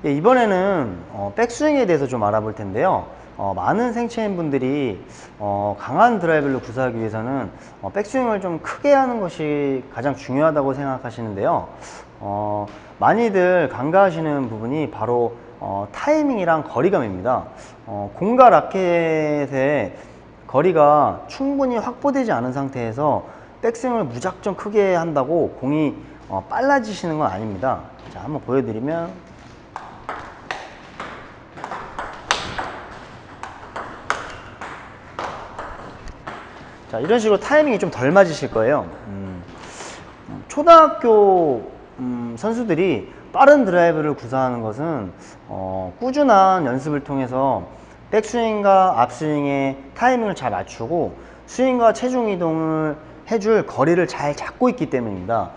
예, 이번에는 백스윙에 대해서 좀 알아볼 텐데요. 많은 생체인 분들이 강한 드라이브를 구사하기 위해서는 백스윙을 좀 크게 하는 것이 가장 중요하다고 생각하시는데요. 많이들 간과하시는 부분이 바로 타이밍이랑 거리감입니다. 공과 라켓의 거리가 충분히 확보되지 않은 상태에서 백스윙을 무작정 크게 한다고 공이 빨라지시는 건 아닙니다. 자, 한번 보여드리면, 자, 이런 식으로 타이밍이 좀 덜 맞으실 거예요. 초등학교 선수들이 빠른 드라이브를 구사하는 것은 꾸준한 연습을 통해서 백스윙과 앞스윙의 타이밍을 잘 맞추고 스윙과 체중 이동을 해줄 거리를 잘 잡고 있기 때문입니다.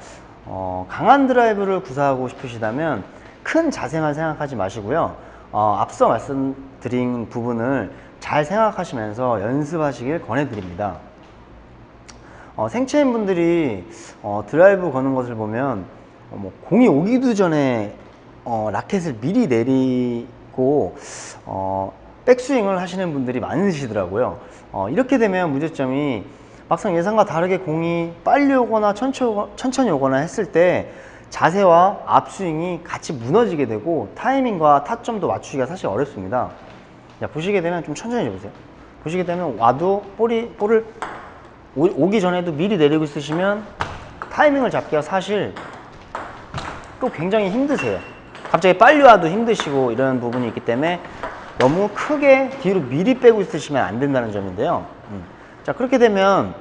강한 드라이브를 구사하고 싶으시다면 큰 자세만 생각하지 마시고요. 앞서 말씀드린 부분을 잘 생각하시면서 연습하시길 권해드립니다. 생체인 분들이 드라이브 거는 것을 보면 공이 오기도 전에 라켓을 미리 내리고 백스윙을 하시는 분들이 많으시더라고요. 이렇게 되면 문제점이 막상 예상과 다르게 공이 빨리 오거나 천천히 오거나 했을 때 자세와 앞스윙이 같이 무너지게 되고 타이밍과 타점도 맞추기가 사실 어렵습니다. 자, 보시게 되면 좀 천천히 해보세요. 보시게 되면 와도 볼을 오기 전에도 미리 내리고 있으시면 타이밍을 잡기가 사실 또 굉장히 힘드세요. 갑자기 빨리 와도 힘드시고 이런 부분이 있기 때문에 너무 크게 뒤로 미리 빼고 있으시면 안 된다는 점인데요. 자, 그렇게 되면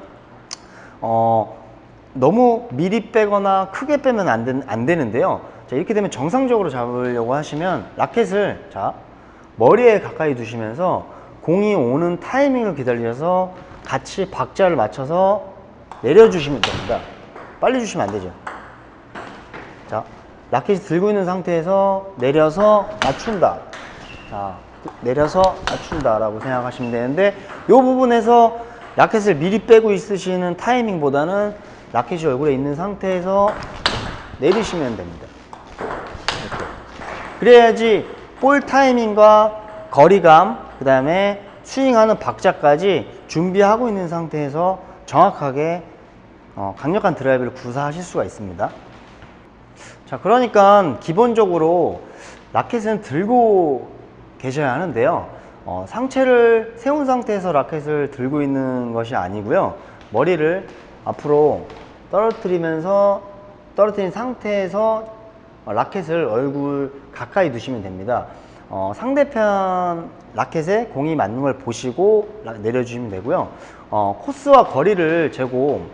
너무 미리 빼거나 크게 빼면 안 되는데요. 자, 이렇게 되면 정상적으로 잡으려고 하시면 라켓을 자, 머리에 가까이 두시면서 공이 오는 타이밍을 기다려서 같이 박자를 맞춰서 내려주시면 됩니다. 빨리 주시면 안 되죠. 자, 라켓이 들고 있는 상태에서 내려서 맞춘다. 자, 내려서 맞춘다 라고 생각하시면 되는데, 이 부분에서 라켓을 미리 빼고 있으시는 타이밍보다는 라켓이 얼굴에 있는 상태에서 내리시면 됩니다. 이렇게. 그래야지 볼 타이밍과 거리감, 그 다음에 스윙하는 박자까지 준비하고 있는 상태에서 정확하게 강력한 드라이브를 구사하실 수가 있습니다. 자, 그러니까 기본적으로 라켓은 들고 계셔야 하는데요. 상체를 세운 상태에서 라켓을 들고 있는 것이 아니고요. 머리를 앞으로 떨어뜨린 상태에서 라켓을 얼굴 가까이 두시면 됩니다. 상대편 라켓에 공이 맞는 걸 보시고 내려주시면 되고요. 코스와 거리를 재고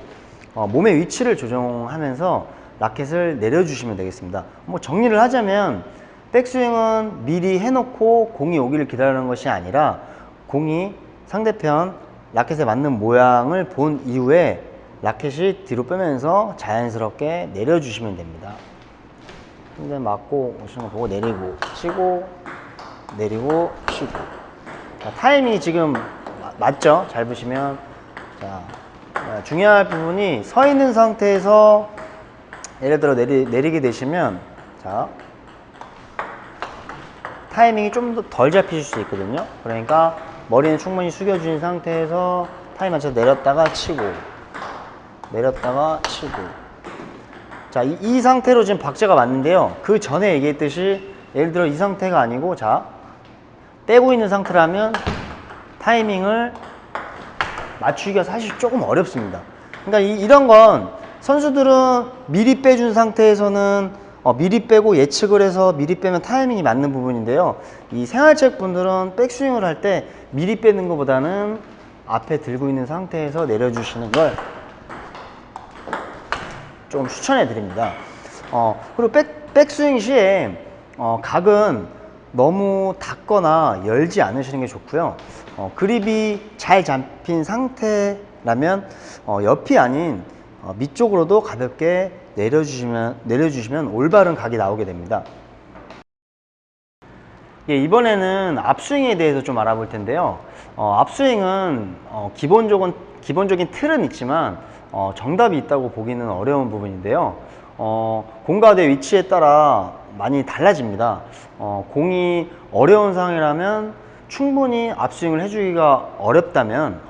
몸의 위치를 조정하면서 라켓을 내려주시면 되겠습니다. 뭐 정리를 하자면 백스윙은 미리 해놓고 공이 오기를 기다리는 것이 아니라 공이 상대편 라켓에 맞는 모양을 본 이후에 라켓이 뒤로 빼면서 자연스럽게 내려주시면 됩니다. 근데 맞고 오시는 거 보고 내리고 치고 내리고 치고. 자, 타이밍이 지금 맞죠? 잘 보시면. 자, 중요한 부분이 서 있는 상태에서 예를 들어 내리게 되시면, 자, 타이밍이 좀 더 덜 잡히실 수 있거든요. 그러니까 머리는 충분히 숙여준 상태에서 타이밍 맞춰서 내렸다가 치고 내렸다가 치고. 자, 이 상태로 지금 박자가 맞는데요. 그 전에 얘기했듯이 예를 들어 이 상태가 아니고, 자, 빼고 있는 상태라면 타이밍을 맞추기가 사실 조금 어렵습니다. 그러니까 이런 건 선수들은 미리 빼준 상태에서는 미리 빼고 예측을 해서 미리 빼면 타이밍이 맞는 부분인데요. 이 생활책 분들은 백스윙을 할 때 미리 빼는 것보다는 앞에 들고 있는 상태에서 내려주시는 걸 좀 추천해 드립니다. 그리고 백스윙 시에 각은 너무 닫거나 열지 않으시는 게 좋고요. 그립이 잘 잡힌 상태라면 옆이 아닌 밑쪽으로도 가볍게 내려주시면 올바른 각이 나오게 됩니다. 예, 이번에는 앞스윙에 대해서 좀 알아볼 텐데요. 앞스윙은 기본적인 틀은 있지만 정답이 있다고 보기는 어려운 부분인데요. 공과 내 위치에 따라 많이 달라집니다. 공이 어려운 상황이라면 충분히 앞스윙을 해주기가 어렵다면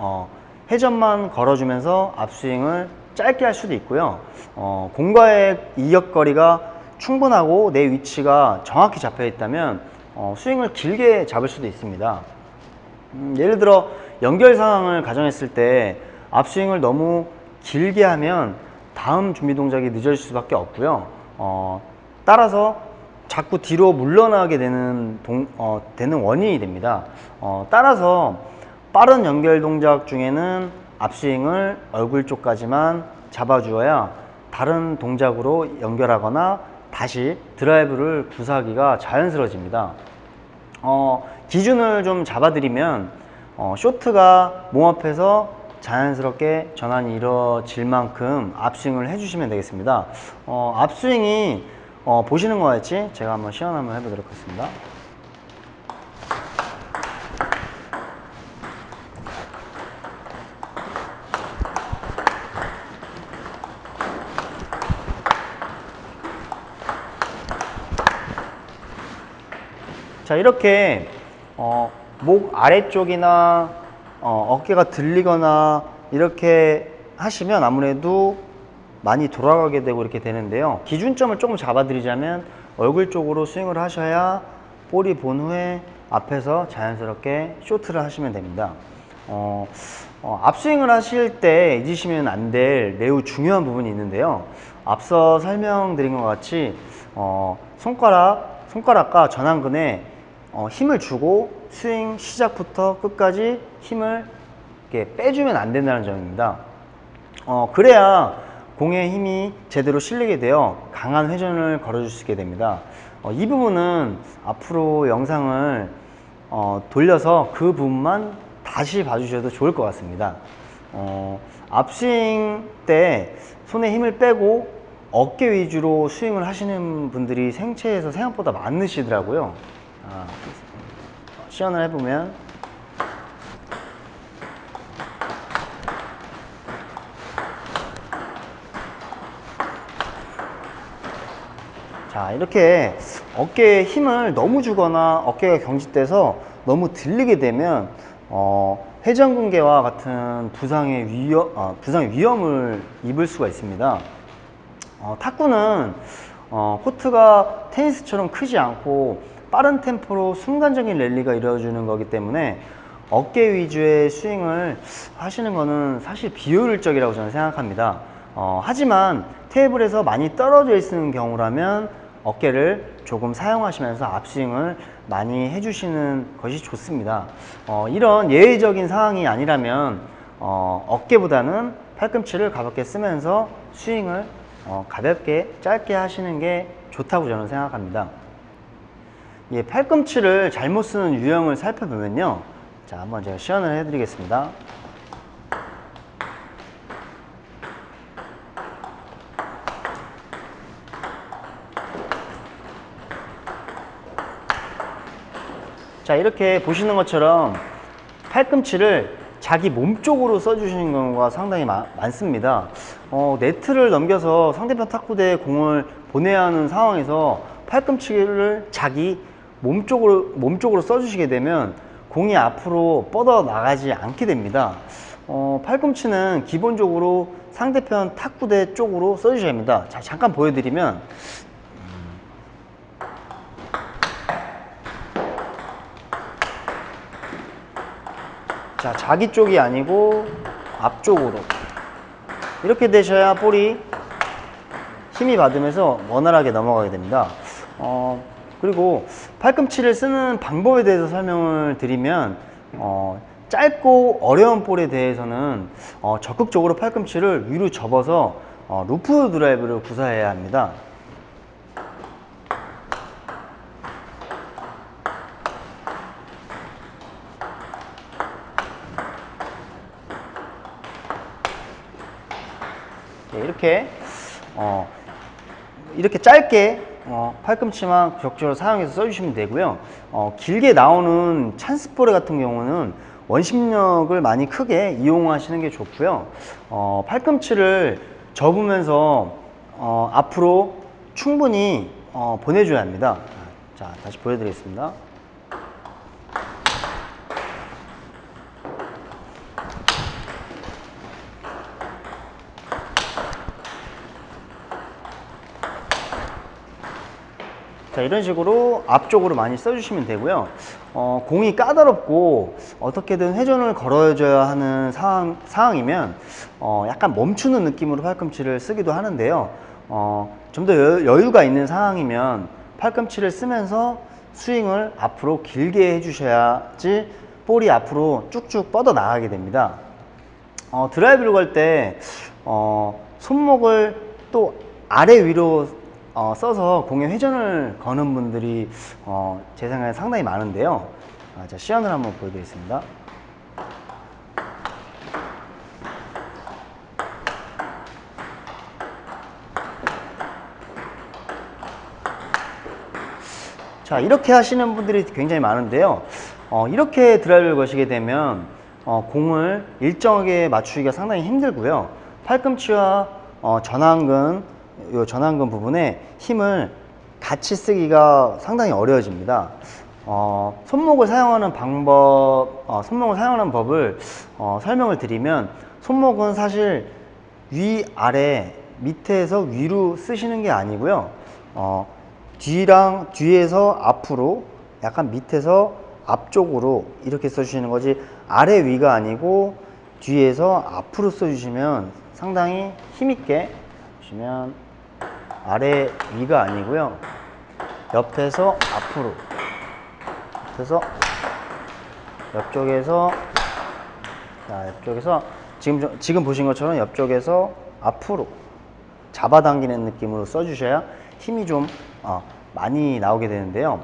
회전만 걸어주면서 앞스윙을 짧게 할 수도 있고요. 공과의 이격거리가 충분하고 내 위치가 정확히 잡혀 있다면 스윙을 길게 잡을 수도 있습니다. 예를 들어 연결 상황을 가정했을 때 앞스윙을 너무 길게 하면 다음 준비 동작이 늦어질 수밖에 없고요. 따라서 자꾸 뒤로 물러나게 되는 원인이 됩니다. 따라서 빠른 연결 동작 중에는 앞스윙을 얼굴 쪽까지만 잡아주어야 다른 동작으로 연결하거나 다시 드라이브를 구사하기가 자연스러워집니다. 기준을 좀 잡아드리면 쇼트가 몸 앞에서 자연스럽게 전환이 이루어질 만큼 앞스윙을 해주시면 되겠습니다. 앞스윙이 보시는 것 같이 제가 한번 시연 한번 해보도록 하겠습니다. 자, 이렇게 목 아래쪽이나 어깨가 들리거나 이렇게 하시면 아무래도 많이 돌아가게 되고 이렇게 되는데요. 기준점을 조금 잡아드리자면 얼굴 쪽으로 스윙을 하셔야 볼이 본 후에 앞에서 자연스럽게 쇼트를 하시면 됩니다. 앞스윙을 하실 때 잊으시면 안 될 매우 중요한 부분이 있는데요. 앞서 설명드린 것 같이 손가락과 전완근에 힘을 주고 스윙 시작부터 끝까지 힘을 이렇게 빼주면 안 된다는 점입니다. 그래야 공의 힘이 제대로 실리게 되어 강한 회전을 걸어줄 수 있게 됩니다. 이 부분은 앞으로 영상을 돌려서 그 부분만 다시 봐주셔도 좋을 것 같습니다. 앞스윙 때 손에 힘을 빼고 어깨 위주로 스윙을 하시는 분들이 생체에서 생각보다 많으시더라고요. 시연을 해보면 자, 이렇게 어깨에 힘을 너무 주거나 어깨가 경직돼서 너무 들리게 되면 회전근개와 같은 부상의 위험을 입을 수가 있습니다. 탁구는 코트가 테니스처럼 크지 않고 빠른 템포로 순간적인 랠리가 이루어지는 거기 때문에 어깨 위주의 스윙을 하시는 것은 사실 비효율적이라고 저는 생각합니다. 하지만 테이블에서 많이 떨어져 있는 경우라면 어깨를 조금 사용하시면서 앞스윙을 많이 해주시는 것이 좋습니다. 이런 예외적인 상황이 아니라면 어깨보다는 팔꿈치를 가볍게 쓰면서 스윙을 가볍게 짧게 하시는 게 좋다고 저는 생각합니다. 팔꿈치를 잘못 쓰는 유형을 살펴보면요. 자, 한번 제가 시연을 해드리겠습니다. 자, 이렇게 보시는 것처럼 팔꿈치를 자기 몸 쪽으로 써주시는 경우가 상당히 많습니다. 네트를 넘겨서 상대편 탁구대에 공을 보내야 하는 상황에서 팔꿈치를 자기 몸 쪽으로 써주시게 되면 공이 앞으로 뻗어 나가지 않게 됩니다. 팔꿈치는 기본적으로 상대편 탁구대 쪽으로 써주셔야 합니다. 자, 잠깐 보여드리면 자, 자기 쪽이 아니고 앞쪽으로 이렇게 되셔야 볼이 힘이 받으면서 원활하게 넘어가게 됩니다. 그리고 팔꿈치를 쓰는 방법에 대해서 설명을 드리면 짧고 어려운 볼에 대해서는 적극적으로 팔꿈치를 위로 접어서 루프 드라이브를 구사해야 합니다. 이렇게 짧게 팔꿈치만 적극적으로 사용해서 써주시면 되고요. 길게 나오는 찬스볼 같은 경우는 원심력을 많이 크게 이용하시는 게 좋고요. 팔꿈치를 접으면서 앞으로 충분히 보내줘야 합니다. 자, 다시 보여드리겠습니다. 자, 이런 식으로 앞쪽으로 많이 써주시면 되고요. 공이 까다롭고 어떻게든 회전을 걸어줘야 하는 상황이면 약간 멈추는 느낌으로 팔꿈치를 쓰기도 하는데요. 좀 더 여유가 있는 상황이면 팔꿈치를 쓰면서 스윙을 앞으로 길게 해주셔야지 볼이 앞으로 쭉쭉 뻗어 나가게 됩니다. 드라이브를 걸 때 손목을 또 아래 위로 써서 공에 회전을 거는 분들이 제 생각에 상당히 많은데요. 자, 시연을 한번 보여드리겠습니다. 자, 이렇게 하시는 분들이 굉장히 많은데요. 이렇게 드라이브를 거시게 되면 공을 일정하게 맞추기가 상당히 힘들고요. 팔꿈치와 전완근, 이 전완근 부분에 힘을 같이 쓰기가 상당히 어려워집니다. 손목을 사용하는 손목을 사용하는 법을 설명을 드리면, 손목은 사실 위, 아래, 밑에서 위로 쓰시는 게 아니고요. 뒤에서 앞으로, 약간 밑에서 앞쪽으로 이렇게 써주시는 거지, 아래 위가 아니고 뒤에서 앞으로 써주시면 상당히 힘있게 보시면 아래 위가 아니고요, 옆에서 앞으로, 옆에서 옆쪽에서, 자, 옆쪽에서 지금 보신 것처럼 옆쪽에서 앞으로 잡아당기는 느낌으로 써주셔야 힘이 좀 많이 나오게 되는데요.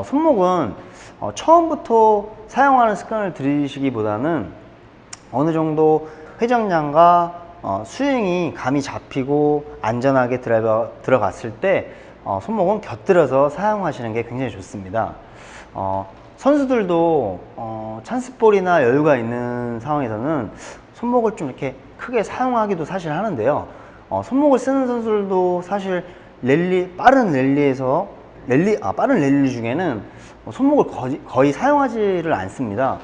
손목은 처음부터 사용하는 습관을 들이시기보다는 어느 정도 회전량과 스윙이 감이 잡히고 안전하게 드라이버 들어갔을 때 손목은 곁들여서 사용하시는 게 굉장히 좋습니다. 선수들도 찬스볼이나 여유가 있는 상황에서는 손목을 좀 이렇게 크게 사용하기도 사실 하는데요. 손목을 쓰는 선수들도 사실 빠른 랠리 중에는 손목을 거의 사용하지를 않습니다.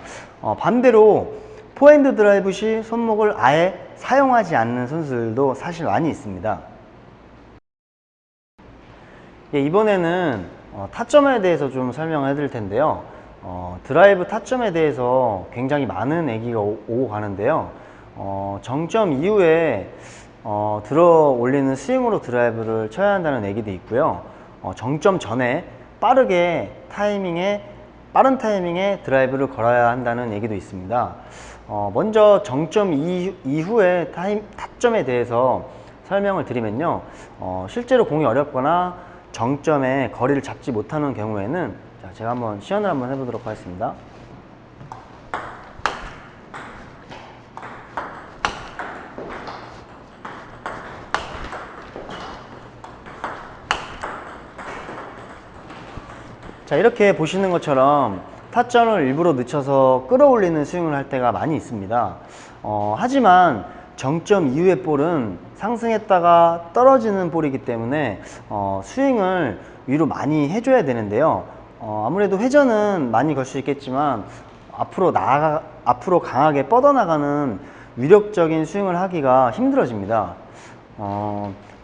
반대로 포핸드 드라이브 시 손목을 아예 사용하지 않는 선수들도 사실 많이 있습니다. 예, 이번에는 타점에 대해서 좀 설명을 해드릴 텐데요. 드라이브 타점에 대해서 굉장히 많은 얘기가 오고 가는데요. 정점 이후에 들어 올리는 스윙으로 드라이브를 쳐야 한다는 얘기도 있고요. 정점 전에 빠른 타이밍에 드라이브를 걸어야 한다는 얘기도 있습니다. 먼저 정점 이후의 타점에 대해서 설명을 드리면요. 실제로 공이 어렵거나 정점에 거리를 잡지 못하는 경우에는, 자, 제가 한번 시연을 한번 해보도록 하겠습니다. 자, 이렇게 보시는 것처럼 타점을 일부러 늦춰서 끌어올리는 스윙을 할 때가 많이 있습니다. 하지만 정점 이후의 볼은 상승했다가 떨어지는 볼이기 때문에 스윙을 위로 많이 해줘야 되는데요. 아무래도 회전은 많이 걸 수 있겠지만 앞으로 강하게 뻗어나가는 위력적인 스윙을 하기가 힘들어집니다.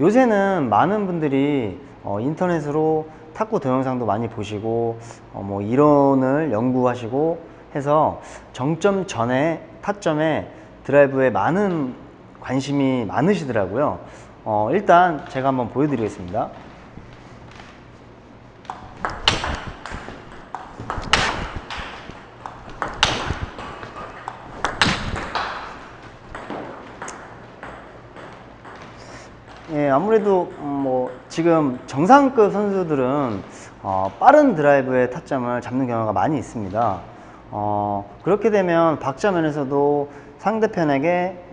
요새는 많은 분들이 인터넷으로 탁구 동영상도 많이 보시고 뭐 이론을 연구하시고 해서 정점 전에 타점에 드라이브에 많은 관심이 많으시더라고요. 일단 제가 한번 보여드리겠습니다. 예, 아무래도 지금 정상급 선수들은 빠른 드라이브의 타점을 잡는 경우가 많이 있습니다. 그렇게 되면 박자면에서도 상대편에게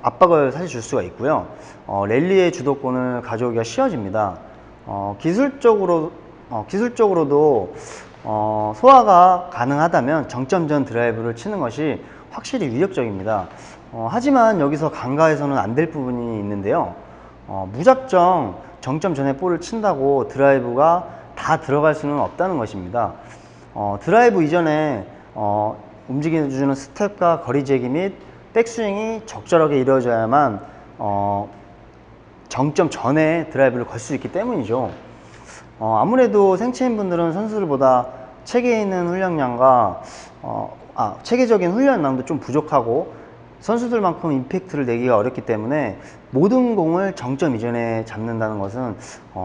압박을 사실 줄 수가 있고요. 랠리의 주도권을 가져오기가 쉬워집니다. 기술적으로도 소화가 가능하다면 정점 전 드라이브를 치는 것이 확실히 위력적입니다. 하지만 여기서 간과해서는 안 될 부분이 있는데요. 무작정 정점 전에 볼을 친다고 드라이브가 다 들어갈 수는 없다는 것입니다. 드라이브 이전에 움직여주는 스텝과 거리 제기 및 백스윙이 적절하게 이루어져야만 정점 전에 드라이브를 걸 수 있기 때문이죠. 아무래도 생체인 분들은 선수들보다 체계에 있는 훈련량과 체계적인 훈련량도 좀 부족하고 선수들만큼 임팩트를 내기가 어렵기 때문에 모든 공을 정점 이전에 잡는다는 것은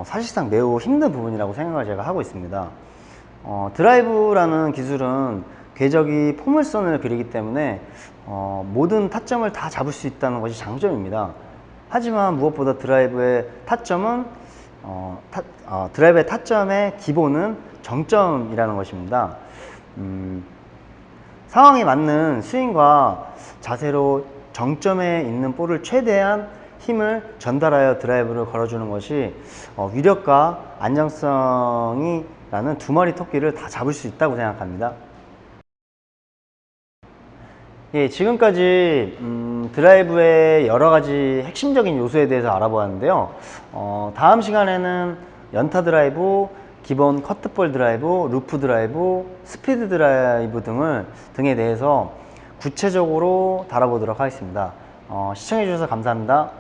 사실상 매우 힘든 부분이라고 생각을 제가 하고 있습니다. 드라이브라는 기술은 궤적이 포물선을 그리기 때문에 모든 타점을 다 잡을 수 있다는 것이 장점입니다. 하지만 무엇보다 드라이브의 타점의 기본은 정점이라는 것입니다. 상황에 맞는 스윙과 자세로 정점에 있는 볼을 최대한 힘을 전달하여 드라이브를 걸어주는 것이 위력과 안정성이라는 두 마리 토끼를 다 잡을 수 있다고 생각합니다. 예, 지금까지 드라이브의 여러 가지 핵심적인 요소에 대해서 알아보았는데요. 다음 시간에는 연타 드라이브, 기본 커트볼 드라이브, 루프 드라이브, 스피드 드라이브 등에 대해서 구체적으로 다뤄보도록 하겠습니다. 시청해 주셔서 감사합니다.